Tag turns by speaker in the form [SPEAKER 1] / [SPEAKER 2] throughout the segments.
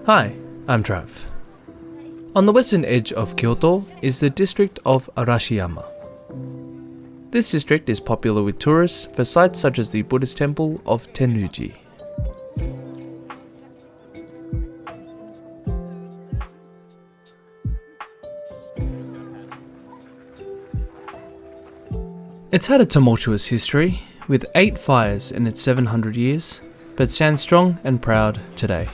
[SPEAKER 1] Hi, I'm Trav. On the western edge of Kyoto is the district of Arashiyama. This district is popular with tourists for sites such as the Buddhist temple of Tenryu-ji. It's had a tumultuous history, with 8 fires in its 700 years, but stands strong and proud today.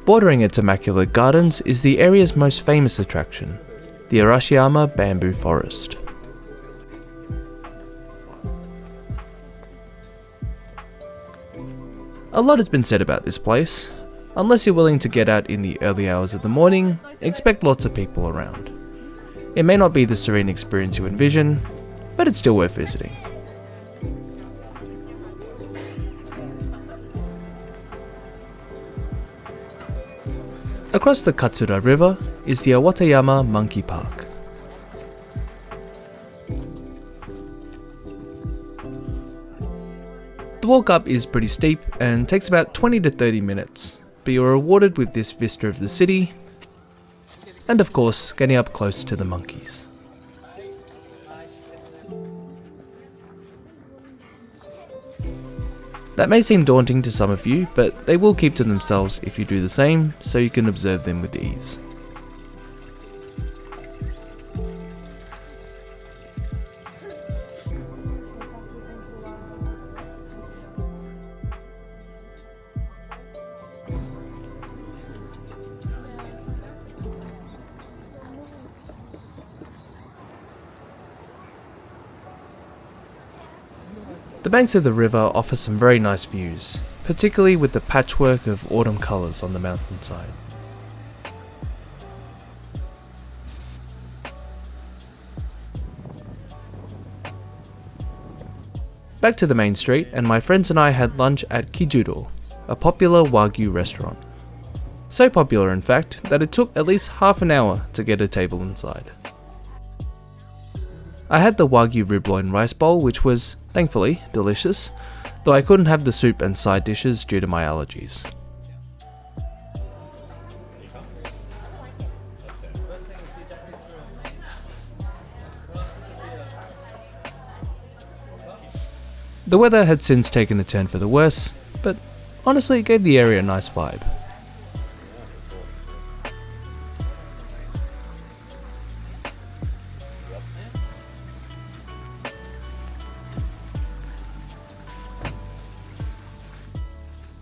[SPEAKER 1] Bordering its immaculate gardens is the area's most famous attraction, the Arashiyama bamboo forest. A lot has been said about this place. Unless you're willing to get out in the early hours of the morning, expect lots of people around. It may not be the serene experience you envision, but it's still worth visiting. Across the Katsura River is the Awatayama Monkey Park. The walk up is pretty steep and takes about 20 to 30 minutes, but you're rewarded with this vista of the city, and of course getting up close to the monkeys. That may seem daunting to some of you, but they will keep to themselves if you do the same, so you can observe them with ease. The banks of the river offer some very nice views, particularly with the patchwork of autumn colours on the mountainside. Back to the main street, and my friends and I had lunch at Kijudo, a popular Wagyu restaurant. So popular in fact that it took at least half an hour to get a table inside. I had the Wagyu rib loin rice bowl, which was, thankfully, delicious, though I couldn't have the soup and side dishes due to my allergies. The weather had since taken a turn for the worse, but honestly it gave the area a nice vibe.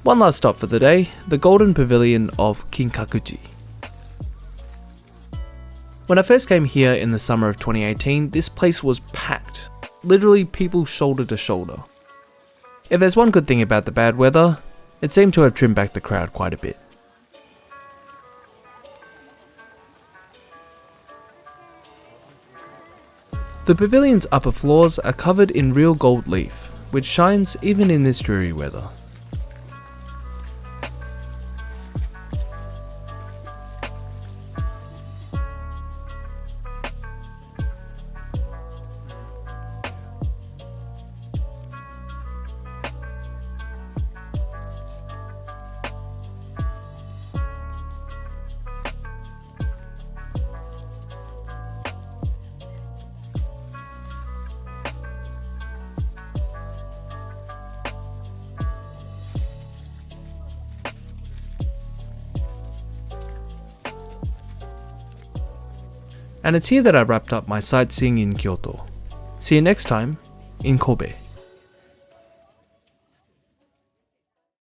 [SPEAKER 1] One last stop for the day, the Golden Pavilion of Kinkaku-ji. When I first came here in the summer of 2018, this place was packed. Literally people shoulder to shoulder. If there's one good thing about the bad weather, it seemed to have trimmed back the crowd quite a bit. The pavilion's upper floors are covered in real gold leaf, which shines even in this dreary weather. And it's here that I wrapped up my sightseeing in Kyoto. See you next time in Kobe.